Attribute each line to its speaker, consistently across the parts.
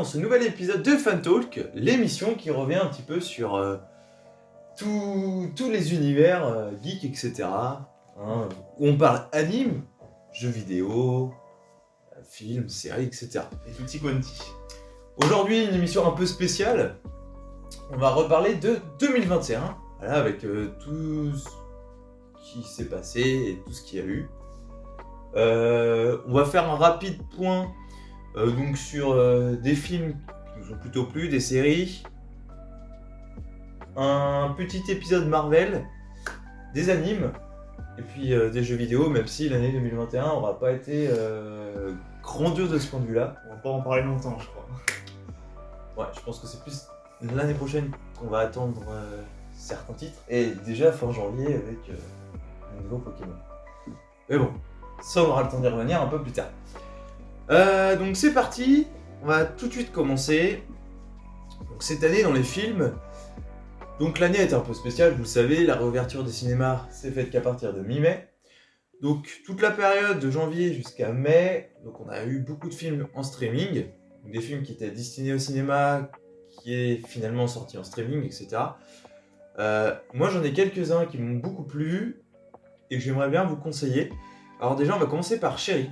Speaker 1: ce nouvel épisode de Fan Talk, l'émission qui revient un petit peu sur tous les univers geeks, etc. Hein, où on parle anime, jeux vidéo, films, séries, etc.
Speaker 2: Et tutti quanti.
Speaker 1: Aujourd'hui, une émission un peu spéciale. On va reparler de 2021, voilà, avec tout ce qui s'est passé et tout ce qu'il y a eu. On va faire un rapide point donc sur des films qui nous ont plutôt plu, des séries, un petit épisode Marvel, des animes, et puis des jeux vidéo, même si l'année 2021 n'aura pas été grandiose de ce point de vue-là.
Speaker 2: On va pas en parler longtemps, je crois.
Speaker 1: Ouais, je pense que c'est plus l'année prochaine qu'on va attendre certains titres, et déjà fin janvier avec un nouveau Pokémon. Mais bon, ça on aura le temps d'y revenir un peu plus tard. Donc c'est parti, on va tout de suite commencer. Donc cette année dans les films, donc l'année a été un peu spéciale, vous le savez, la réouverture des cinémas s'est faite qu'à partir de mi-mai. Donc toute la période de janvier jusqu'à mai, donc on a eu beaucoup de films en streaming, donc des films qui étaient destinés au cinéma, qui est finalement sorti en streaming, etc. Moi j'en ai quelques-uns qui m'ont beaucoup plu et que j'aimerais bien vous conseiller. Alors déjà on va commencer par Chéri,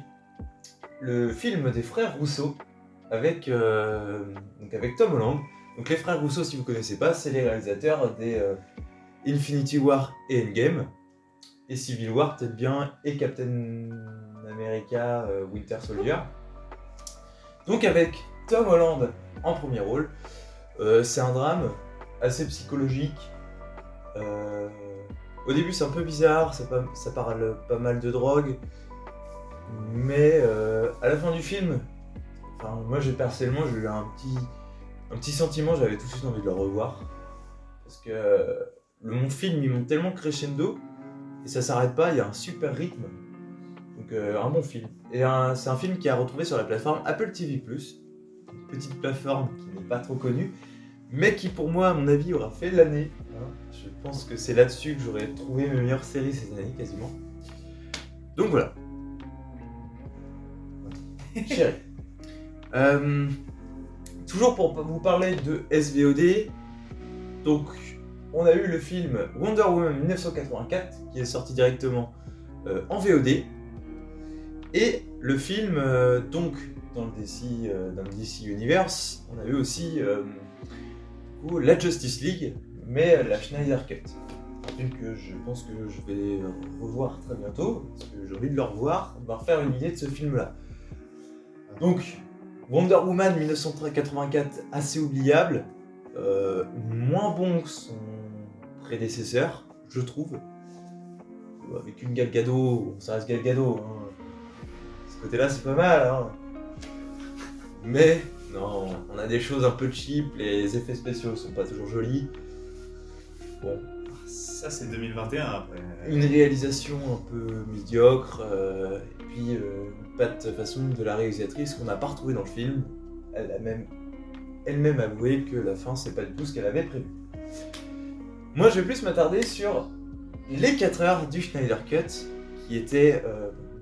Speaker 1: le film des frères Rousseau avec Tom Holland. Donc les frères Rousseau, si vous ne connaissez pas, c'est les réalisateurs des Infinity War et Endgame, et Civil War peut-être bien, et Captain America Winter Soldier. Donc avec Tom Holland en premier rôle, c'est un drame assez psychologique. Au début c'est un peu bizarre, ça parle pas mal de drogue, mais à la fin du film, moi personnellement j'ai eu un petit sentiment, j'avais tout de suite envie de le revoir, parce que mon film il monte tellement crescendo et ça s'arrête pas, il y a un super rythme, donc un bon film. Et c'est un film qui a retrouvé sur la plateforme Apple TV+, une petite plateforme qui n'est pas trop connue, mais qui pour moi à mon avis aura fait l'année. Je pense que c'est là-dessus que j'aurais trouvé mes meilleures séries cette année quasiment. Donc voilà. Chéri. Toujours pour vous parler de SVOD, donc on a eu le film Wonder Woman 1984 qui est sorti directement en VOD, et le film donc dans le DC Universe, on a eu aussi la Justice League, mais la Snyder Cut. Un film que je pense que je vais revoir très bientôt, parce que j'ai envie de le revoir, on va refaire une idée de ce film-là. Donc, Wonder Woman 1984, assez oubliable, moins bon que son prédécesseur, je trouve. Avec une Gal Gadot, ça reste Gal Gadot, hein. Ce côté-là, c'est pas mal, hein. Mais, non, on a des choses un peu cheap, les effets spéciaux sont pas toujours jolis. Bon.
Speaker 2: Ça, c'est 2021 après.
Speaker 1: Une réalisation un peu médiocre, et puis une patte façon de la réalisatrice qu'on n'a pas retrouvée dans le film. Elle a même elle-même avoué que la fin, c'est pas du tout ce qu'elle avait prévu. Moi, je vais plus m'attarder sur les 4 heures du Snyder Cut, qui était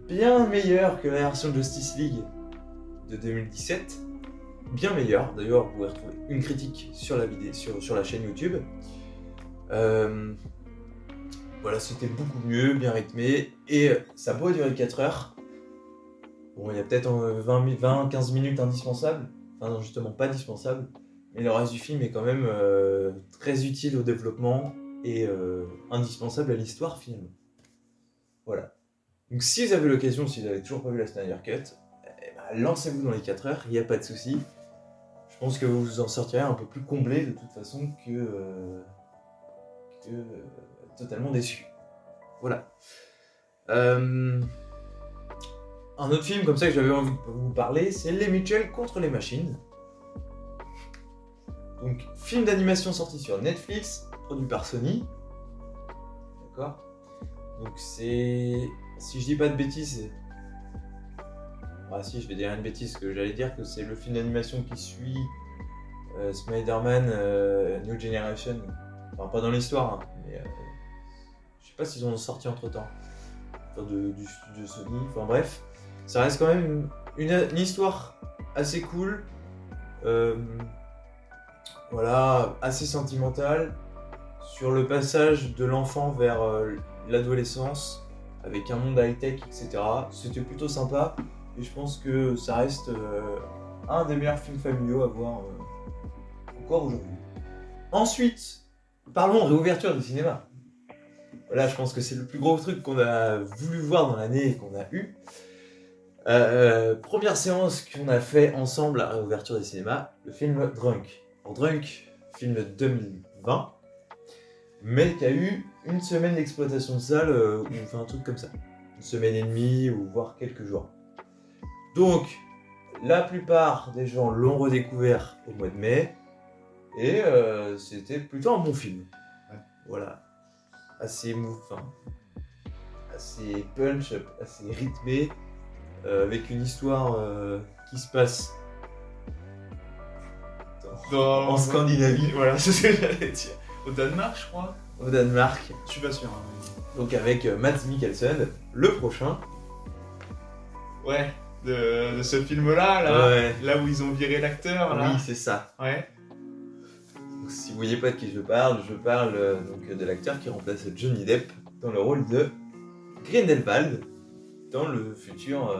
Speaker 1: bien meilleur que la version Justice League de 2017. Bien meilleur. D'ailleurs, vous pouvez retrouver une critique sur la vidéo, sur la chaîne YouTube. Voilà, c'était beaucoup mieux, bien rythmé, et ça a beau durer 4 heures. Bon, il y a peut-être 20-15 minutes indispensables, enfin non, justement pas indispensables, mais le reste du film est quand même très utile au développement et indispensable à l'histoire finalement. Voilà. Donc si vous avez l'occasion, si vous n'avez toujours pas vu la Snyder Cut, lancez-vous dans les 4 heures, il n'y a pas de souci. Je pense que vous en sortirez un peu plus comblé de toute façon que totalement déçu. Voilà. Un autre film comme ça que j'avais envie de vous parler, c'est Les Mitchell contre les machines. Donc, film d'animation sorti sur Netflix, produit par Sony. D'accord. Donc c'est... Si je dis pas de bêtises... si, je vais dire une bêtise, que j'allais dire que c'est le film d'animation qui suit Spider-Man New Generation. Enfin, pas dans l'histoire, hein, mais je sais pas s'ils ont sorti entre temps. Enfin, du studio Sony, enfin bref. Ça reste quand même une histoire assez cool, Voilà, assez sentimental, sur le passage de l'enfant vers l'adolescence, avec un monde high-tech, etc. C'était plutôt sympa, et je pense que ça reste un des meilleurs films familiaux à voir encore aujourd'hui. Ensuite, parlons réouverture du cinéma. Voilà, je pense que c'est le plus gros truc qu'on a voulu voir dans l'année et qu'on a eu. Première séance qu'on a fait ensemble à la réouverture des cinémas, le film Drunk. Alors, Drunk, film de 2020, mais qui a eu une semaine d'exploitation de salle où on fait un truc comme ça. Une semaine et demie ou voire quelques jours. Donc, la plupart des gens l'ont redécouvert au mois de mai et c'était plutôt un bon film.
Speaker 2: Ouais.
Speaker 1: Voilà. Assez assez punch, assez rythmé, avec une histoire qui se passe en Scandinavie,
Speaker 2: Voilà, c'est ce que j'allais dire. Au Danemark, je crois.
Speaker 1: au Danemark,
Speaker 2: Je suis pas sûr. Hein.
Speaker 1: donc avec Mads Mikkelsen, le prochain.
Speaker 2: Ouais, de ce film-là, là,
Speaker 1: Ouais.
Speaker 2: là où ils ont viré l'acteur, là.
Speaker 1: Oui, c'est ça.
Speaker 2: Ouais.
Speaker 1: Donc, si vous voyez pas de qui je parle donc, de l'acteur qui remplace Johnny Depp dans le rôle de Grindelwald dans le futur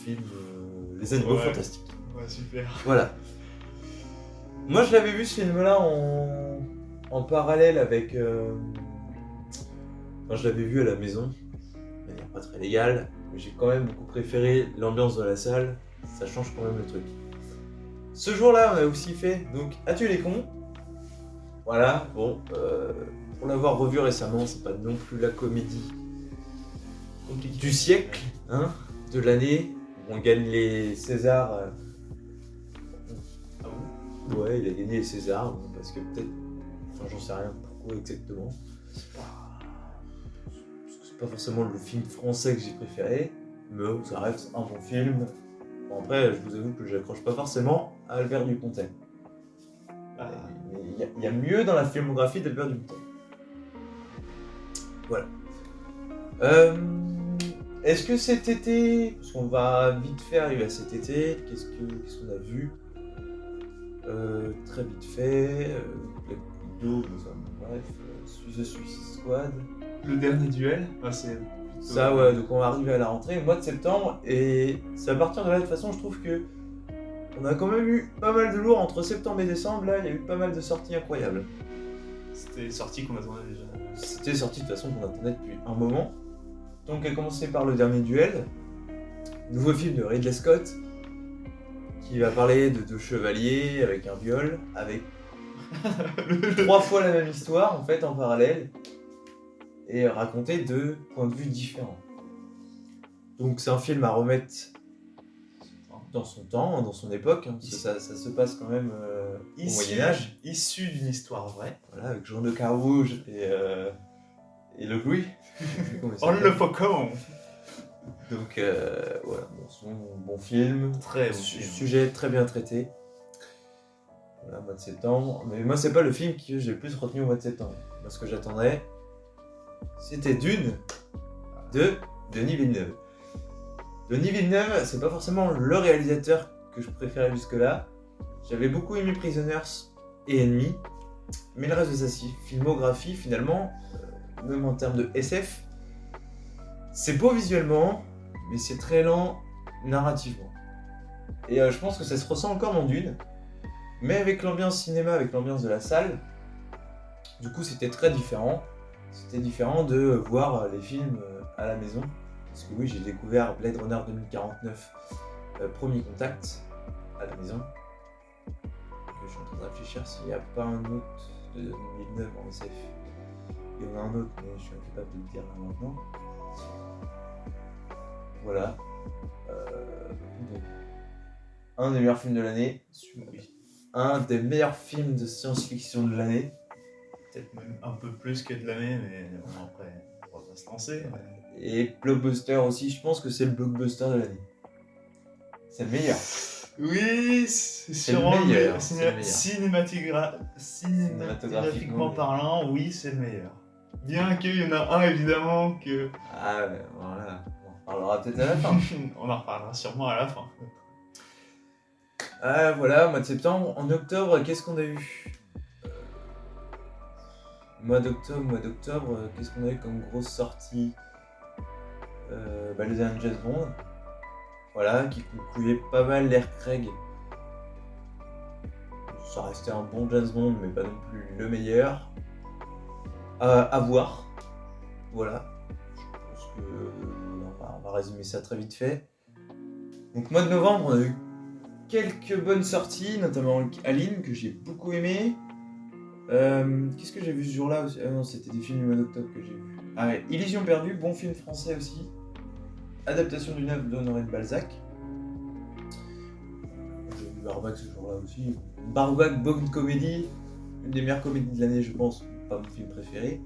Speaker 1: film Les Animaux
Speaker 2: Ouais.
Speaker 1: Fantastiques.
Speaker 2: Ouais, super.
Speaker 1: Voilà. Moi, je l'avais vu ce film-là en parallèle avec. Enfin, je l'avais vu à la maison, de manière pas très légale, mais j'ai quand même beaucoup préféré l'ambiance de la salle. Ça change quand même le truc. Ce jour-là, on a aussi fait donc As-tu les cons. Voilà, bon, pour l'avoir revu récemment, c'est pas non plus la comédie du siècle, hein, de l'année. On gagne les Césars.
Speaker 2: Ah bon?
Speaker 1: Ouais, il a gagné les Césars, bon, parce que peut-être. Enfin, j'en sais rien pourquoi exactement. C'est pas forcément le film français que j'ai préféré, mais ça reste un bon film. Bon, après, je vous avoue que j'accroche pas forcément à Albert Dupontel.
Speaker 2: Ah,
Speaker 1: Mais il y a mieux dans la filmographie d'Albert Dupontel. Voilà. Est-ce que cet été, parce qu'on va vite fait arriver à cet été, qu'est-ce qu'on a vu très vite fait, Black Widow, bref, The Suicide Squad.
Speaker 2: le dernier duel, c'est plutôt...
Speaker 1: Ça, ouais, donc on va arriver à la rentrée, mois de septembre, et c'est à partir de là, de toute façon, je trouve que on a quand même eu pas mal de lourd entre septembre et décembre. Là, il y a eu pas mal de sorties incroyables.
Speaker 2: C'était sorti qu'on attendait déjà.
Speaker 1: C'était sorti de toute façon qu'on attendait depuis un moment. Donc, à commencer par le dernier duel, nouveau film de Ridley Scott, qui va parler de deux chevaliers avec un viol, avec 3 fois la même histoire en fait en parallèle, et raconté de points de vue différents. Donc c'est un film à remettre dans son temps, dans son époque, hein, parce que ça se passe quand même au Moyen-Âge.
Speaker 2: Issu d'une histoire vraie.
Speaker 1: Voilà, avec Jean de Carouge et Le Louis.
Speaker 2: On le faucon.
Speaker 1: Donc voilà, bon film,
Speaker 2: Très bon film.
Speaker 1: sujet très bien traité. Voilà, mois de septembre. Mais moi, c'est pas le film que j'ai le plus retenu au mois de septembre. Moi, ce que j'attendais, c'était Dune de Denis Villeneuve. Denis Villeneuve, c'est pas forcément le réalisateur que je préférais jusque-là. J'avais beaucoup aimé Prisoners et Ennemis, mais le reste de sa filmographie, finalement, même en termes de SF, c'est beau visuellement, mais c'est très lent narrativement. Et je pense que ça se ressent encore dans Dune, mais avec l'ambiance cinéma, avec l'ambiance de la salle, du coup c'était très différent. C'était différent de voir les films à la maison. Parce que oui, j'ai découvert Blade Runner 2049, Premier Contact, à la maison. Donc, je suis en train de réfléchir s'il n'y a pas un autre de 2009 en SF. Il y en a un autre, mais je suis incapable de le dire là maintenant. Voilà. Donc, un des meilleurs films de l'année.
Speaker 2: Oui.
Speaker 1: Un des meilleurs films de science-fiction de l'année.
Speaker 2: Peut-être même un peu plus que de l'année, mais bon, après, on va pas se lancer.
Speaker 1: Et blockbuster aussi, je pense que c'est le blockbuster de l'année. C'est le meilleur.
Speaker 2: Oui, c'est
Speaker 1: le
Speaker 2: sûrement
Speaker 1: meilleur, c'est le meilleur.
Speaker 2: Cinématographiquement parlant, oui, c'est le meilleur. Bien qu'il y en a un, évidemment, que...
Speaker 1: Ah ouais, voilà. On en reparlera peut-être à la fin.
Speaker 2: On en reparlera sûrement à la fin.
Speaker 1: Ah voilà, mois de septembre. En octobre, qu'est-ce qu'on a eu? Mois d'octobre, qu'est-ce qu'on a eu comme grosse sortie? Les derniers James Bond. Voilà, qui concluait pas mal l'ère Craig. Ça restait un bon James Bond, mais pas non plus le meilleur. À voir. Voilà. Je pense que on va résumer ça très vite fait. Donc mois de novembre, on a eu quelques bonnes sorties, notamment Aline, que j'ai beaucoup aimé. Qu'est-ce que j'ai vu ce jour-là aussi? Ah non, c'était des films du mois d'octobre que j'ai vu. Ah ouais, Illusion perdue, bon film français aussi. Adaptation d'une œuvre d'Honoré de Balzac. J'ai vu Barbac ce jour-là aussi. Barbac, bonne comédie. Une des meilleures comédies de l'année, je pense. Pas mon film préféré.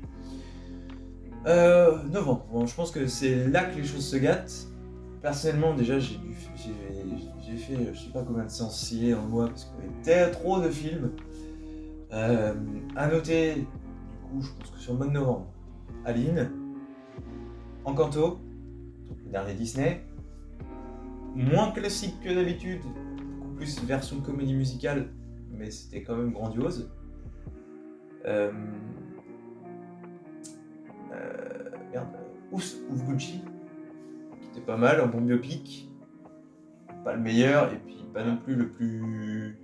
Speaker 1: Novembre. Bon, je pense que c'est là que les choses se gâtent. Personnellement, déjà, j'ai fait je sais pas combien de séances ciné en mois parce qu'il y avait trop de films. À noter, du coup, je pense que sur le mois de novembre, Aline, Encanto, le dernier Disney, moins classique que d'habitude, beaucoup plus version comédie musicale, mais c'était quand même grandiose. Ouf Gucci, qui était pas mal, un bon biopic, pas le meilleur, et puis pas non plus le plus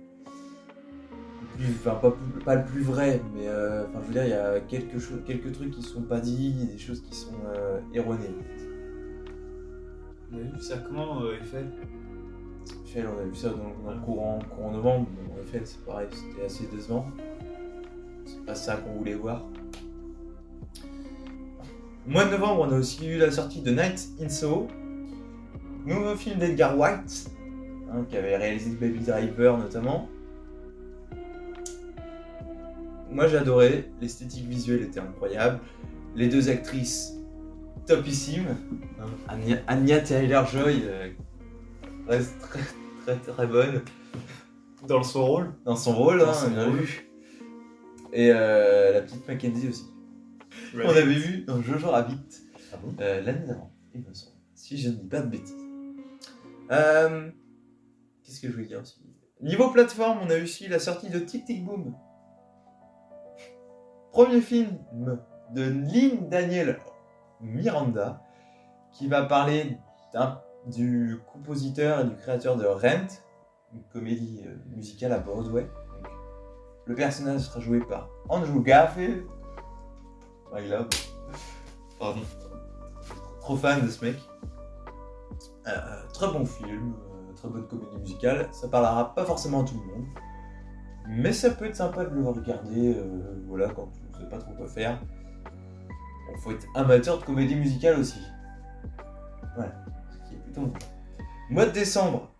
Speaker 1: pas le plus vrai, mais je veux dire, il y a quelques trucs qui sont pas dits, des choses qui sont erronées.
Speaker 2: On a vu ça comment, Eiffel?
Speaker 1: Eiffel, on a vu ça dans le courant novembre. Bon, Eiffel, c'est pareil, c'était assez décevant. C'est pas ça qu'on voulait voir. Au mois de novembre, on a aussi eu la sortie de Night in Soho, nouveau film d'Edgar Wright, qui avait réalisé Baby Driver notamment. Moi j'ai adoré, l'esthétique visuelle était incroyable, les deux actrices topissimes, Anya Taylor-Joy reste très très très bonne
Speaker 2: dans son rôle,
Speaker 1: bien vu, et la petite Mackenzie aussi. On l'avait vu dans Jojo Rabbit l'année d'avant, il me semble, si je ne dis pas de bêtises. Qu'est-ce que je voulais dire aussi? Niveau plateforme, on a aussi la sortie de Tic Tic Boom. Premier film de Lin-Daniel Miranda, qui va parler du compositeur et du créateur de Rent, une comédie musicale à Broadway. Donc, le personnage sera joué par Andrew Garfield. I love. Pardon. Trop fan de ce mec. Très bon film, très bonne comédie musicale. Ça parlera pas forcément à tout le monde, mais ça peut être sympa de le regarder quand on ne sait pas trop quoi faire. Il faut être amateur de comédie musicale aussi. Voilà, ce qui est plutôt bon. Mois de décembre,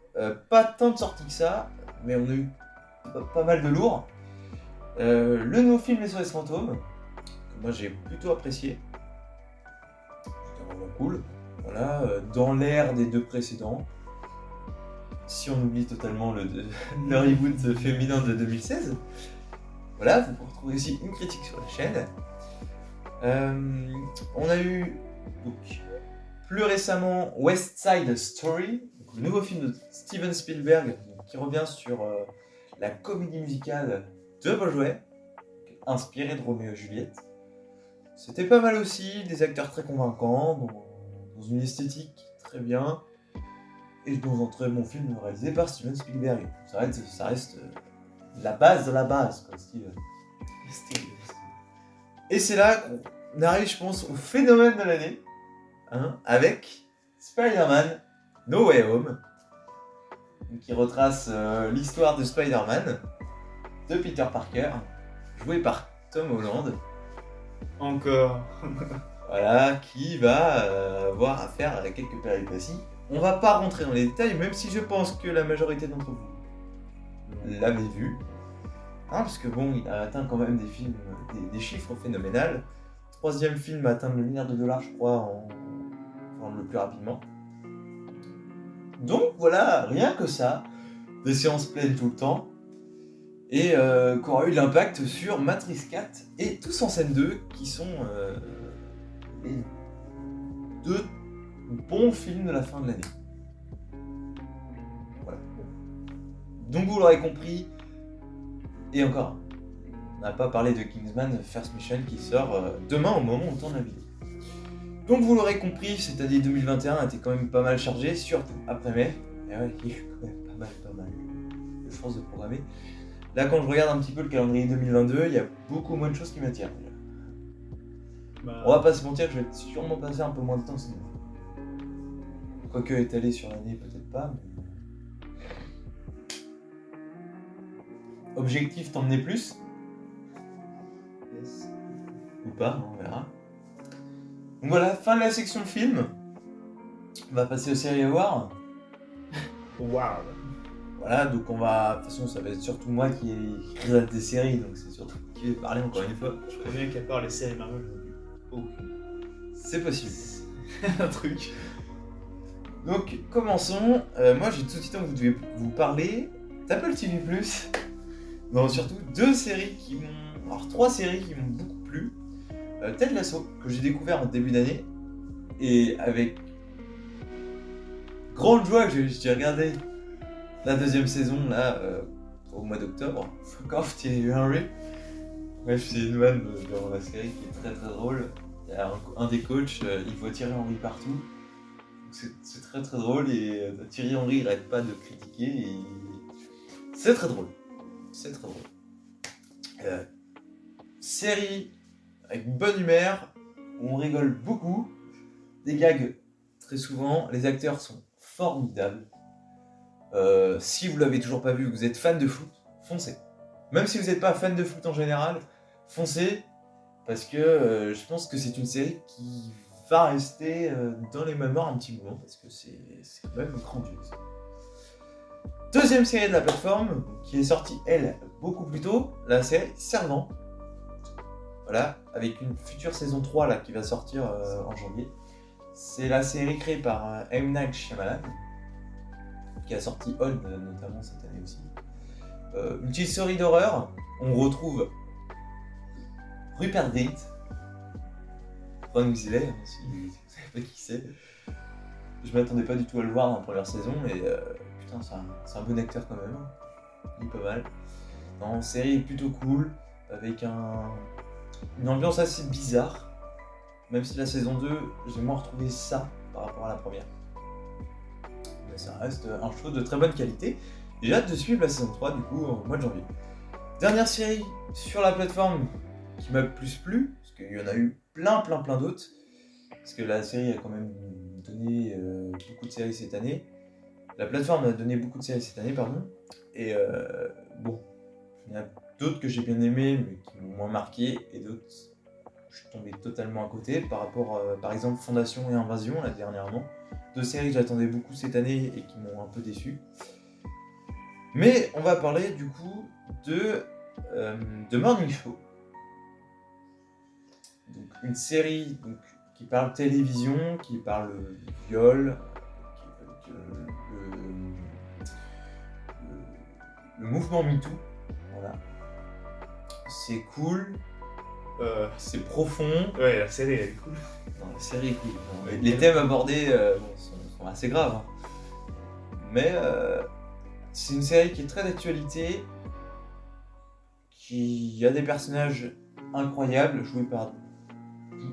Speaker 1: pas tant de sorties que ça, mais on a eu pas mal de lourds. Le nouveau film SOS Fantôme, que moi j'ai plutôt apprécié. C'était vraiment cool. Voilà, dans l'ère des deux précédents. Si on oublie totalement le reboot féminin de 2016. Voilà, vous pouvez retrouver aussi une critique sur la chaîne. On a eu donc, plus récemment West Side Story, donc, le nouveau film de Steven Spielberg qui revient sur la comédie musicale de Broadway, inspirée de Roméo et Juliette. C'était pas mal aussi, des acteurs très convaincants, dans une esthétique très bien, et dans un très bon film réalisé par Steven Spielberg. Ça reste la base de la base, quoi, Steven. Et c'est là qu'on arrive, je pense, au phénomène de l'année, avec Spider-Man No Way Home, qui retrace l'histoire de Spider-Man, de Peter Parker, joué par Tom Holland.
Speaker 2: Encore.
Speaker 1: Voilà, qui va avoir affaire à quelques péripéties. On va pas rentrer dans les détails, même si je pense que la majorité d'entre vous l'avez vu. Parce que bon, il a atteint quand même des chiffres phénoménales. Troisième film à atteindre le milliard de dollars, je crois, le plus rapidement. Donc voilà, rien que ça, des séances pleines tout le temps, et qui aura eu de l'impact sur Matrix 4 et Tous en scène 2, qui sont les deux bons films de la fin de l'année. Voilà. Donc vous l'aurez compris, et encore, on n'a pas parlé de Kingsman First Mission qui sort demain au moment où on tourne la vidéo. Donc vous l'aurez compris, cette année 2021 a été quand même pas mal chargée, surtout après mai. Et ouais, il y a quand même pas mal de chances de programmer. Là, quand je regarde un petit peu le calendrier 2022, il y a beaucoup moins de choses qui m'attirent. On va pas se mentir que je vais sûrement passer un peu moins de temps sinon. Quoique étalé sur l'année, peut-être pas. Mais... Objectif, t'emmener plus. Yes. Ou pas, on verra. Donc voilà, fin de la section film. On va passer aux séries à voir.
Speaker 2: Wow.
Speaker 1: Voilà, donc on va... De toute façon, ça va être surtout moi qui regarde des séries, donc c'est surtout qui vais parler encore une fois.
Speaker 2: Je préviens qu'à part les séries Marvel, j'en ai vu aucune.
Speaker 1: C'est possible.
Speaker 2: Un truc.
Speaker 1: Donc, commençons. Moi, j'ai tout de suite envie de vous parler d'Apple TV+. Non, surtout trois séries qui m'ont beaucoup plu. Ted Lasso, que j'ai découvert en début d'année. Et avec grande joie que j'ai regardé la deuxième saison, là, au mois d'octobre. Fuck off, Thierry Henry. Bref, c'est une vanne dans la série qui est très très drôle. Il y a un des coachs, il voit Thierry Henry partout. C'est très très drôle et Thierry Henry il arrête pas de critiquer et c'est très drôle. C'est très drôle. Série avec bonne humeur, où on rigole beaucoup, des gags très souvent, les acteurs sont formidables. Si vous l'avez toujours pas vu, vous êtes fan de foot, foncez. Même si vous n'êtes pas fan de foot en général, foncez parce que je pense que c'est une série qui va rester dans les mémoires un petit moment parce que c'est quand même grandiose. Deuxième série de la plateforme qui est sortie elle beaucoup plus tôt, la série Servant. Voilà, avec une future saison 3 là qui va sortir en janvier. C'est la série créée par M. Night Shyamalan qui a sorti Old notamment cette année aussi. Une petite série d'horreur, on retrouve Rupert Grint. Ron Weasley, si vous savez pas qui c'est. Je m'attendais pas du tout à le voir dans la première saison, et putain, c'est un bon acteur quand même. Il est pas mal. Non, série plutôt cool, avec une ambiance assez bizarre. Même si la saison 2, j'ai moins retrouvé ça par rapport à la première. Mais ça reste un show de très bonne qualité. Et j'ai hâte de suivre la saison 3 du coup au mois de janvier. Dernière série sur la plateforme qui m'a le plus plu, parce qu'il y en a eu plein d'autres, parce que la série a quand même donné beaucoup de séries cette année. La plateforme a donné beaucoup de séries cette année, pardon. Et bon, il y en a d'autres que j'ai bien aimées, mais qui m'ont moins marqué, et d'autres, je suis tombé totalement à côté, par rapport, par exemple, Fondation et Invasion, là, dernièrement. Deux séries que j'attendais beaucoup cette année et qui m'ont un peu déçu. Mais on va parler, du coup, de Morning Show. Donc, une série qui parle télévision, qui parle viol, le mouvement MeToo. Voilà. C'est cool, c'est profond.
Speaker 2: Ouais, la série elle est cool.
Speaker 1: Non, la série est cool. Non, les thèmes abordés sont assez graves. Hein. Mais c'est une série qui est très d'actualité, qui a des personnages incroyables, joués par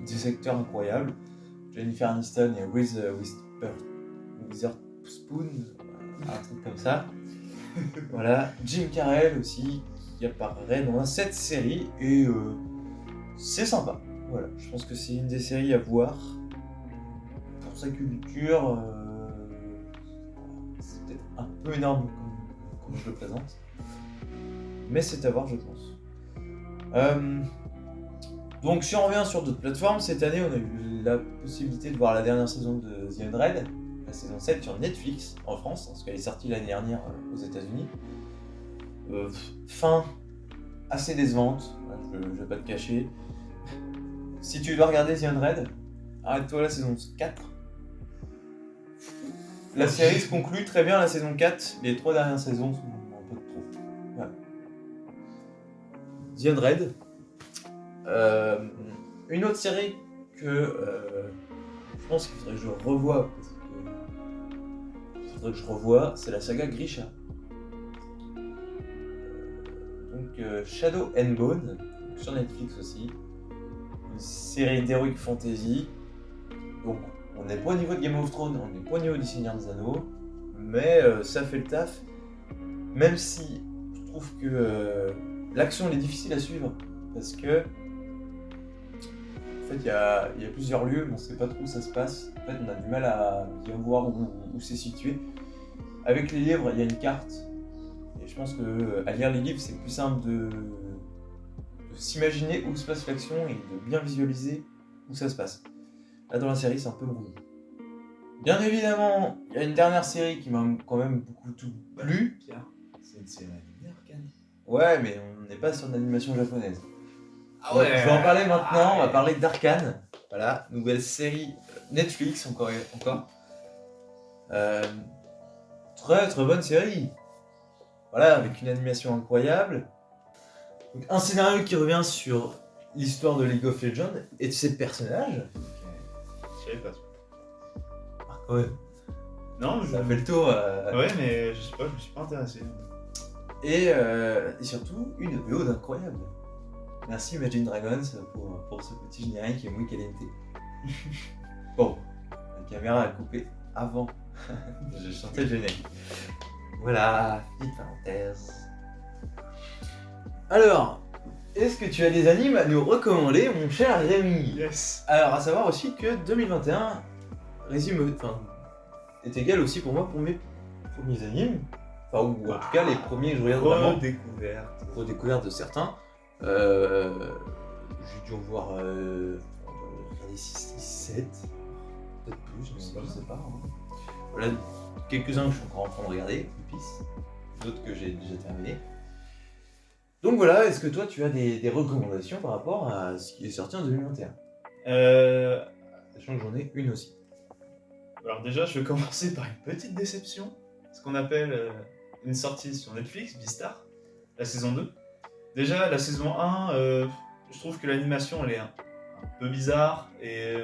Speaker 1: des acteurs incroyables. Jennifer Aniston et Reese Witherspoon, un truc comme ça. Voilà, Jim Carrey aussi, qui apparaît dans cette série, et c'est sympa. Voilà, je pense que c'est une des séries à voir pour sa culture. C'est peut-être un peu énorme comme je le présente, mais c'est à voir, je pense. Donc si on revient sur d'autres plateformes, cette année on a eu la possibilité de voir la dernière saison de The Undead, la saison 7 sur Netflix en France, parce qu'elle est sortie l'année dernière aux États-Unis. Fin assez décevante, je vais pas te cacher. Si tu dois regarder The Undead, arrête-toi à la saison 4. La série se conclut très bien à la saison 4, les 3 dernières saisons sont un peu trop. Voilà. The Undead. Une autre série que je pense qu'il faudrait que je revoie, c'est la saga Grisha. donc Shadow and Bone, sur Netflix aussi. Une série d'heroic fantasy. Donc on n'est pas au niveau de Game of Thrones, on n'est pas au niveau du Seigneur des Anneaux, mais ça fait le taf. Même si je trouve que l'action elle est difficile à suivre, parce que en fait il y a plusieurs lieux, mais on ne sait pas trop où ça se passe. En fait on a du mal à bien voir où c'est situé. Avec les livres, il y a une carte, et je pense que à lire les livres c'est plus simple de s'imaginer où se passe l'action et de bien visualiser où ça se passe. Là dans la série c'est un peu brouillon. Bien évidemment, il y a une dernière série qui m'a quand même beaucoup tout plu.
Speaker 2: Pierre, c'est une série animée Arcane.
Speaker 1: Ouais, mais on n'est pas sur une animation japonaise.
Speaker 2: Ah ouais.
Speaker 1: Je vais en parler maintenant, on va parler d'Arcane. Voilà, nouvelle série Netflix encore. Très très bonne série. Voilà, avec une animation incroyable. Donc, un scénario qui revient sur l'histoire de League of Legends et de ses personnages.
Speaker 2: Ok. Je savais pas.
Speaker 1: Ouais.
Speaker 2: Non,
Speaker 1: Ça fait le tour.
Speaker 2: Ouais, mais je sais pas, je me suis pas intéressé.
Speaker 1: Et surtout, une BO d'incroyable. Merci Imagine Dragons pour ce petit générique et muy caliente. Bon, la caméra a coupé avant. Je chantais le générique. Voilà, petite parenthèse. Alors, est-ce que tu as des animes à nous recommander, mon cher Rémi?
Speaker 2: Yes.
Speaker 1: Alors, à savoir aussi que 2021 est égal aussi pour moi pour mes premiers animes. Enfin, ou en tout cas les premiers que je regarde vraiment. Redécouverte de certains. J'ai dû en voir 6, 7, peut-être plus, je sais pas. Hein. Voilà, quelques-uns que je suis encore en train de regarder, d'autres que j'ai déjà terminé. Donc voilà, est-ce que toi tu as des recommandations par rapport à ce qui est sorti en 2021 Sachant que j'en ai une aussi.
Speaker 2: Alors déjà, je vais commencer par une petite déception. Ce qu'on appelle une sortie sur Netflix, Beastars, la saison 2. Déjà, la saison 1, je trouve que l'animation elle est un peu bizarre et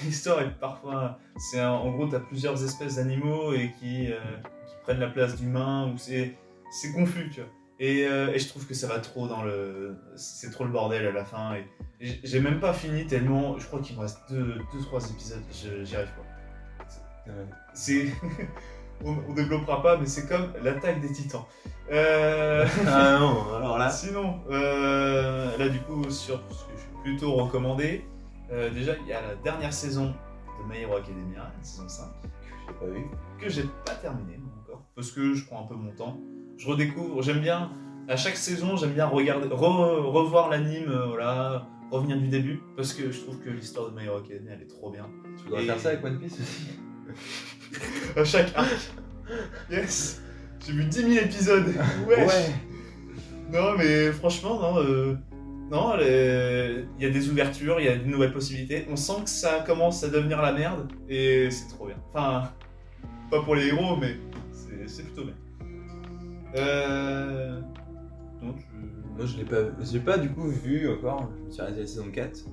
Speaker 2: l'histoire est parfois... en gros, t'as plusieurs espèces d'animaux et qui prennent la place d'humains, ou c'est confus, tu vois. Et je trouve que ça va trop dans le... C'est trop le bordel à la fin. Et j'ai même pas fini tellement... Je crois qu'il me reste 2-3 épisodes, j'y arrive pas. C'est... on développera pas, mais c'est comme l'attaque des titans.
Speaker 1: Ah non, alors là...
Speaker 2: Sinon, là du coup, sur ce que je suis plutôt recommandé, déjà il y a la dernière saison de My Hero Academia, la saison 5,
Speaker 1: que j'ai pas vu.
Speaker 2: Que j'ai pas terminé encore, parce que je prends un peu mon temps. Je redécouvre, j'aime bien, à chaque saison, j'aime bien regarder, revoir l'anime, voilà, revenir du début, parce que je trouve que l'histoire de My Hero Academia, elle est trop bien.
Speaker 1: Tu voudrais faire ça avec One Piece aussi?
Speaker 2: À chaque arc. Yes. J'ai vu 10 000 épisodes. Ouais. Non, mais franchement, non, il y a des ouvertures, il y a de nouvelles possibilités. On sent que ça commence à devenir la merde et c'est trop bien. Enfin, pas pour les héros, mais c'est plutôt bien. Donc,
Speaker 1: moi je l'ai pas du coup vu encore, je me suis arrêté à la saison 4.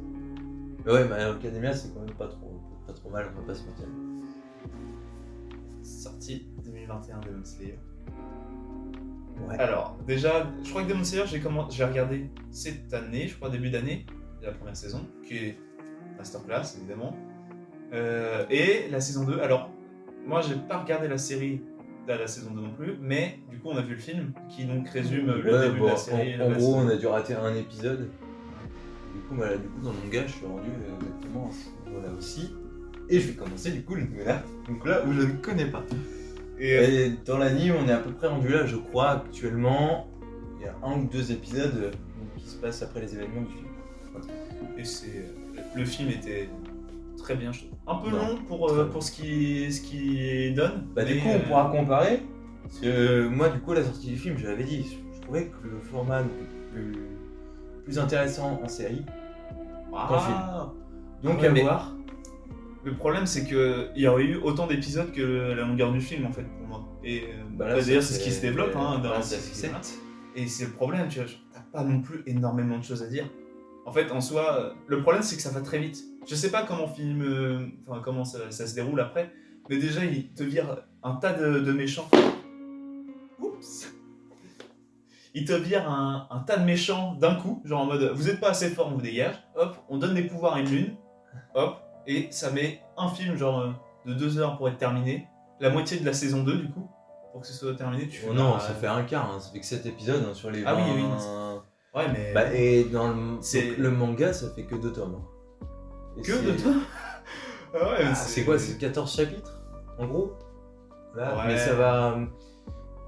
Speaker 1: Mais ouais, My Hero Academia c'est quand même pas trop mal, on va pas se mentir.
Speaker 2: Sortie 2021 Demon Slayer.
Speaker 1: Ouais.
Speaker 2: Alors, déjà, je crois que Demon Slayer, j'ai regardé cette année, je crois début d'année, la première saison, qui est masterclass évidemment. Et la saison 2, alors, moi j'ai pas regardé la série de la saison 2 non plus, mais du coup on a vu le film qui donc résume le début de la série.
Speaker 1: En gros, on a dû rater un épisode. Du coup, dans le manga, je suis rendu exactement à ce niveau-là aussi. Et je vais commencer du coup le manga, donc là où je ne connais pas. Et dans l'anime, on est à peu près rendu là, je crois, actuellement. Il y a 1 ou 2 épisodes qui se passent après les événements du film. Voilà.
Speaker 2: Et le film était très bien, je trouve. Un peu long pour ce qui donne.
Speaker 1: Bah, du coup, on pourra comparer. Parce que moi, du coup, la sortie du film, je l'avais dit, je trouvais que le format le plus intéressant en série. Qu'en film. Donc, à voir.
Speaker 2: Le problème, c'est qu'il y aurait eu autant d'épisodes que la longueur du film, en fait, pour moi. Et d'ailleurs, c'est ce qui se développe dans la série. Et c'est le problème, tu vois, t'as pas non plus énormément de choses à dire. En fait, en soi, le problème, c'est que ça va très vite. Je sais pas comment comment ça se déroule après, mais déjà, il te vire un tas de méchants. Oups. il te vire un tas de méchants d'un coup, genre en mode vous êtes pas assez fort, on vous dégage, hop, on donne des pouvoirs à une lune, hop, et ça met un film genre de 2 heures pour être terminé, la moitié de la saison 2 du coup, pour que ce soit terminé. Tu fais,
Speaker 1: Oh non, ça fait un quart, hein, ça fait que 7 épisodes hein, sur les 20...
Speaker 2: Ah oui, ouais, mais.
Speaker 1: Bah, et dans
Speaker 2: C'est-
Speaker 1: donc, le manga, ça fait que 2 tomes. Hein. Et
Speaker 2: Que
Speaker 1: c'est-
Speaker 2: de toi. Ah ouais, mais
Speaker 1: C'est quoi, c'est 14 chapitres, en gros là,
Speaker 2: Ouais.
Speaker 1: mais ça va...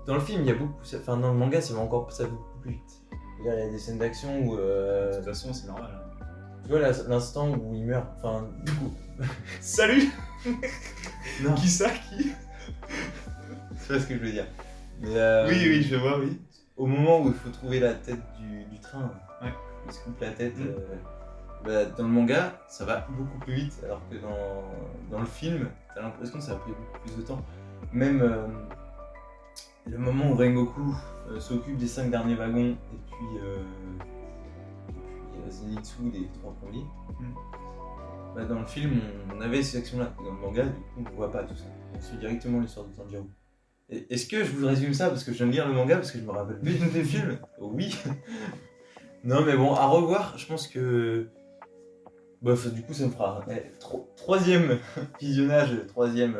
Speaker 1: Dans le film, il y a beaucoup... Enfin, dans le manga, ça va encore ça va beaucoup plus vite. C'est-à-dire, il y a des scènes d'action où...
Speaker 2: De toute façon, c'est normal. Hein.
Speaker 1: Tu vois, l'instant où il meurt, enfin, du coup...
Speaker 2: Salut.
Speaker 1: Non,
Speaker 2: Qui ça qui
Speaker 1: tu vois ce que je veux dire. Mais,
Speaker 2: Oui, je vois, oui.
Speaker 1: Au moment où il faut trouver la tête du train,
Speaker 2: Ouais.
Speaker 1: il se coupe la tête...
Speaker 2: Mm.
Speaker 1: Bah, dans le manga, ça va beaucoup plus vite, alors que dans le film, t'as l'impression que ça a pris beaucoup plus de temps. Même le moment où Rengoku s'occupe des 5 derniers wagons et puis Zenitsu des 3 premiers, bah, dans le film, on avait ces actions-là. Dans le manga, du coup, on voit pas tout ça. On suit directement l'histoire de Tanjiro. Est-ce que je vous résume ça parce que je viens de lire le manga, parce que je me rappelle plus des films? Oui. Non, mais bon, à revoir, je pense que... Bof, du coup, ça me fera troisième visionnage, troisième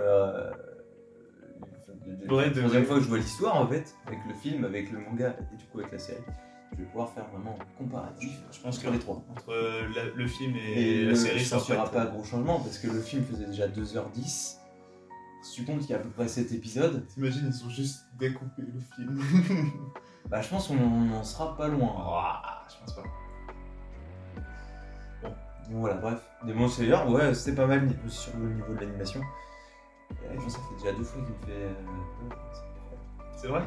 Speaker 1: troisième fois que je vois l'histoire en fait, avec le film, avec le manga et du coup avec la série. Je vais pouvoir faire vraiment un comparatif.
Speaker 2: Je pense
Speaker 1: entre
Speaker 2: que
Speaker 1: les trois.
Speaker 2: Entre le film
Speaker 1: Et
Speaker 2: la série,
Speaker 1: je
Speaker 2: ça
Speaker 1: pense qu'il n'y
Speaker 2: va
Speaker 1: aura pas gros changement parce que le film faisait déjà 2h10. Si tu comptes qu'il y a à peu près 7 épisodes,
Speaker 2: T'imagines, ils ont juste découpé le film.
Speaker 1: bah je pense qu'on n'en sera pas loin.
Speaker 2: Je pense pas.
Speaker 1: Donc voilà, bref. Demon Slayer, ouais, c'était pas mal sur le niveau de l'animation. Et ça fait déjà 2 fois qu'il me fait.
Speaker 2: C'est vrai.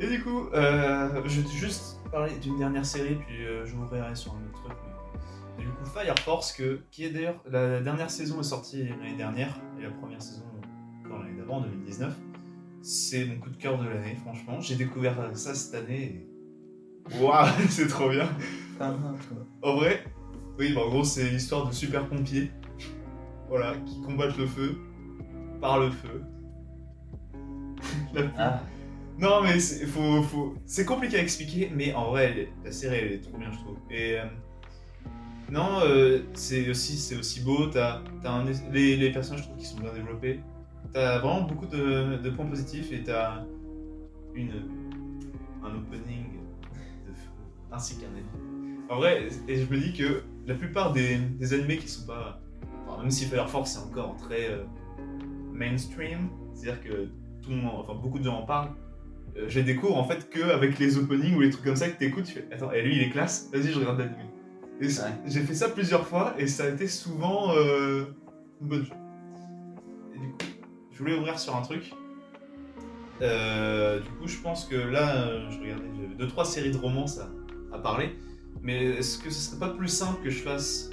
Speaker 2: Et du coup, je vais juste parler d'une dernière série, puis j'ouvrirai sur un autre truc. Mais... Du coup, Fire Force, qui est d'ailleurs, la dernière saison est sortie l'année dernière, et la première saison dans l'année d'avant, en 2019. C'est mon coup de cœur de l'année, franchement. J'ai découvert ça cette année, et... Waouh, c'est trop bien. En vrai, oui, bah en gros, c'est l'histoire de super pompiers, voilà, qui combattent le feu, par le feu.
Speaker 1: Ah.
Speaker 2: Non, mais c'est compliqué à expliquer, mais en vrai, la série elle est trop bien, je trouve. Et non, c'est aussi beau. Les personnages, je trouve, qui sont bien développés. T'as vraiment beaucoup de points positifs et t'as un opening de feu ainsi qu'un anime. En vrai, et je me dis que la plupart des animés qui sont pas, enfin, même si Fire Force c'est encore très mainstream, c'est-à-dire que tout le monde, enfin beaucoup de gens en parlent. Je les découvre en fait qu'avec les openings ou les trucs comme ça que t'écoutes, tu fais attends, et lui il est classe, vas-y je regarde l'anime. Et j'ai fait ça plusieurs fois et ça a été souvent une bonne chose. Et du coup, je voulais ouvrir sur un truc. Du coup, je pense que là, je regardais, j'avais 2-3 séries de romance à parler, mais est-ce que ce serait pas plus simple que je fasse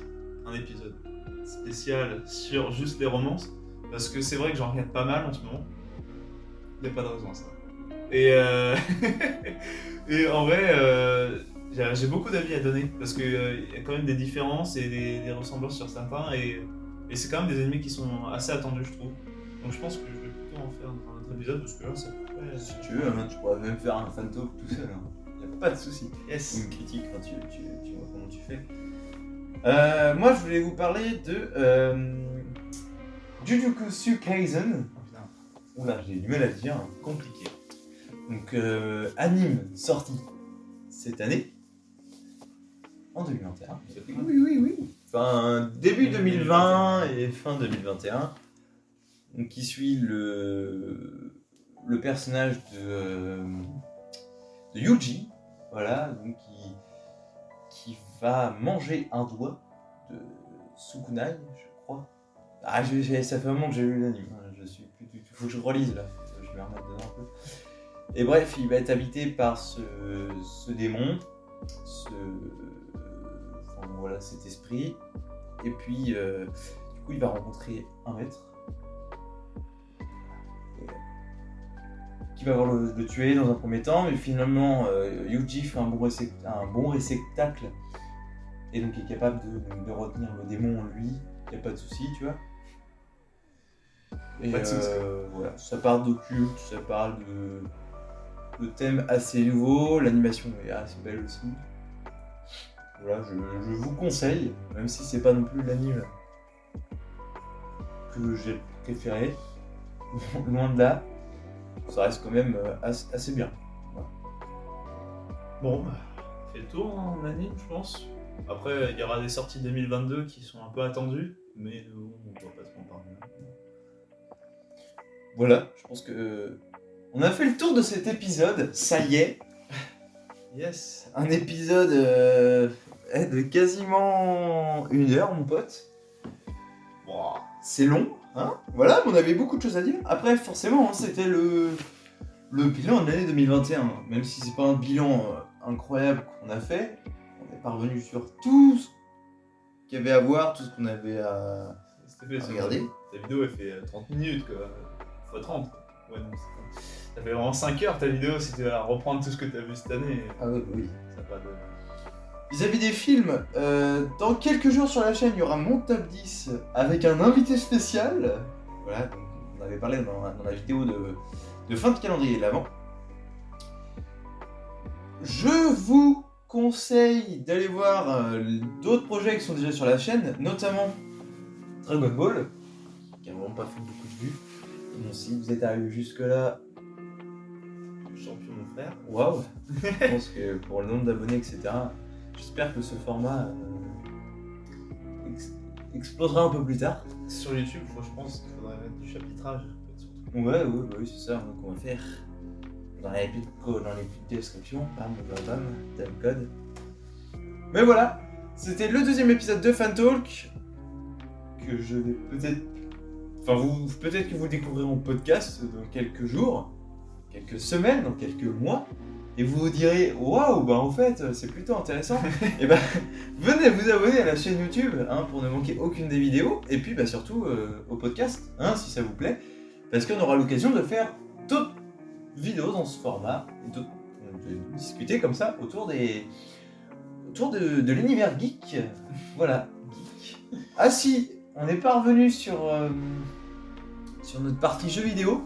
Speaker 2: un épisode spécial sur juste les romances? Parce que c'est vrai que j'en regarde pas mal en ce moment. Il n'y a pas de raison à ça. Et, et en vrai, j'ai beaucoup d'avis à donner parce qu'il y a quand même des différences et des ressemblances sur certains et c'est quand même des animés qui sont assez attendus, je trouve. Donc je pense que je vais plutôt en faire dans un autre épisode parce que là, ça pourrait...
Speaker 1: Si tu veux, hein, tu pourrais même faire un fan talk tout seul. Il n'y a pas de souci.
Speaker 2: Yes.
Speaker 1: Une critique quand tu vois comment tu fais. Moi, je voulais vous parler de Jujutsu Kaisen.
Speaker 2: Oh, putain,
Speaker 1: Oula, j'ai du mal à le dire.
Speaker 2: compliqué.
Speaker 1: Donc, anime sorti cette année, en 2021. Oui. Enfin, début 2020 et fin 2021. Donc, qui suit le personnage de Yuji, voilà, donc qui va manger un doigt de Sukunai, je crois. Ah, ça fait un moment que j'ai lu l'anime, hein, je suis plus du tout. Faut que je relise là, je vais me remettre dedans un peu. Et bref, il va être habité par ce démon, enfin, voilà, cet esprit. Et puis, du coup, il va rencontrer un maître qui va avoir le tuer dans un premier temps, mais finalement, Yuji fait un bon réceptacle et donc est capable de retenir le démon en lui. Il n'y a pas de souci, tu vois. Et
Speaker 2: Pas de souci.
Speaker 1: voilà, ça parle d'occulte, ça parle le thème assez nouveau, l'animation est assez belle aussi. Voilà, je vous conseille, même si c'est pas non plus l'anime que j'ai préféré, loin de là, ça reste quand même assez bien. Voilà.
Speaker 2: Bon, bah, on fait le tour en anime, je pense. Après, il y aura des sorties 2022 qui sont un peu attendues, mais on va pas trop en parler.
Speaker 1: Voilà, je pense que on a fait le tour de cet épisode, ça y est.
Speaker 2: Yes.
Speaker 1: Un épisode de quasiment 1 heure, mon pote.
Speaker 2: Wow.
Speaker 1: C'est long, hein. Voilà, mais on avait beaucoup de choses à dire. Après, forcément, hein, c'était le bilan de l'année 2021. Même si c'est pas un bilan incroyable qu'on a fait, on est parvenu sur tout ce qu'il y avait à voir, tout ce qu'on avait à regarder.
Speaker 2: Ta vidéo, elle fait 30 minutes, quoi. Fois 30. Ouais, non, c'est pas... Ça fait vraiment 5 heures ta vidéo si tu vas reprendre tout ce que tu as vu cette année.
Speaker 1: Ah oui.
Speaker 2: Ça a pas de...
Speaker 1: Vis-à-vis des films, dans quelques jours sur la chaîne, il y aura mon top 10 avec un invité spécial. Voilà, donc on avait parlé dans la vidéo de fin de calendrier de l'Avent. Je vous conseille d'aller voir d'autres projets qui sont déjà sur la chaîne, notamment Dragon Ball, qui a vraiment pas fait beaucoup de vues. Bon, si vous êtes arrivé jusque-là,
Speaker 2: Champion, mon frère.
Speaker 1: waouh! Je pense que pour le nombre d'abonnés, etc., j'espère que ce format explosera un peu plus tard.
Speaker 2: Sur YouTube, je pense qu'il faudrait mettre du chapitrage. Surtout.
Speaker 1: Ouais, c'est ça. Donc on va faire dans les petites descriptions. Bam, t'as le code. Mais voilà, c'était le 2e épisode de Fan Talk que je vais peut-être... Enfin, peut-être que vous découvrirez en podcast dans quelques jours, quelques semaines, dans quelques mois. Et vous vous direz, waouh, bah en fait, c'est plutôt intéressant. Et bah, venez vous abonner à la chaîne YouTube pour ne manquer aucune des vidéos. Et puis, bah, surtout au podcast, si ça vous plaît. Parce qu'on aura l'occasion de faire d'autres vidéos dans ce format. Et de discuter comme ça autour de l'univers geek. Voilà, geek. Ah si, on n'est pas revenu sur notre partie jeux vidéo.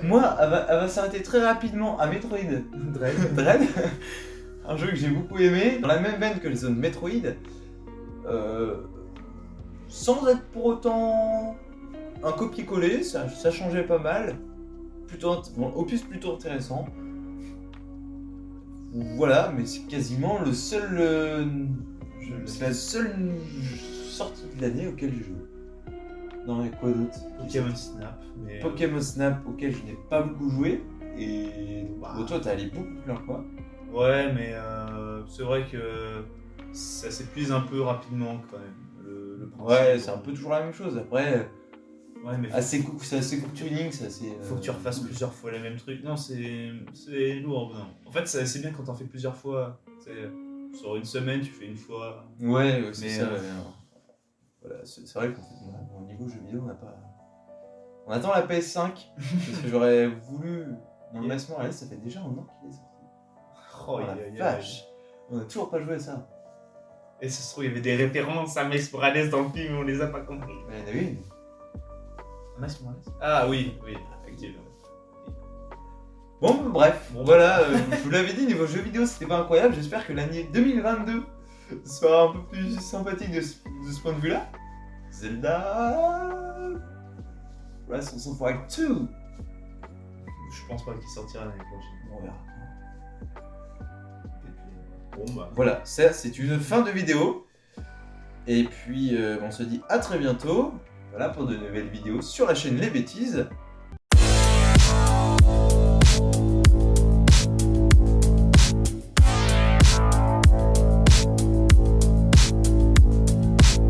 Speaker 1: Moi, elle va s'arrêter très rapidement à Metroid Dread. Un jeu que j'ai beaucoup aimé, dans la même veine que les zones Metroid, sans être pour autant un copier-coller, ça changeait pas mal. Opus plutôt intéressant. Voilà, mais c'est quasiment le seul. C'est la seule sortie de l'année auquel je joue. Non, mais quoi d'autre?
Speaker 2: Pokémon Snap. Mais...
Speaker 1: Pokémon Snap, auquel je n'ai pas beaucoup joué. Et toi, t'es allé beaucoup plus loin que moi.
Speaker 2: Ouais, mais c'est vrai que ça s'épuise un peu rapidement quand même. Le principe,
Speaker 1: ouais, c'est un peu toujours la même chose. Après,
Speaker 2: ouais, mais
Speaker 1: c'est assez court tuning, c'est assez.
Speaker 2: Faut que tu refasses plusieurs fois les mêmes trucs. Non, c'est lourd. Non. En fait, c'est bien quand t'en fais plusieurs fois. Sur une semaine, tu fais une fois.
Speaker 1: Ouais, c'est
Speaker 2: mais,
Speaker 1: ça. Voilà, c'est vrai qu'au niveau jeu vidéo, on n'a pas. On attend la PS5, parce que j'aurais voulu. Mon Miles Morales, ça fait déjà un an qu'il est sorti.
Speaker 2: Oh,
Speaker 1: la vache! On a toujours pas joué à ça.
Speaker 2: Et ça se trouve, il y avait des références à Miles Morales dans le film, mais on les a pas compris.
Speaker 1: Mais il y en a une.
Speaker 2: Miles Morales? Ah oui, effectivement.
Speaker 1: Bon, bref, voilà, je vous l'avais dit, niveau jeux vidéo, c'était pas incroyable. J'espère que l'année 2022 sera un peu plus sympathique de ce point de vue-là. Zelda Breath of the Wild 2.
Speaker 2: Je pense pas qu'il sortira l'année prochaine.
Speaker 1: On verra.
Speaker 2: Bon bah.
Speaker 1: Voilà, ça c'est une fin de vidéo. Et puis on se dit à très bientôt. Voilà pour de nouvelles vidéos sur la chaîne Les Bêtises.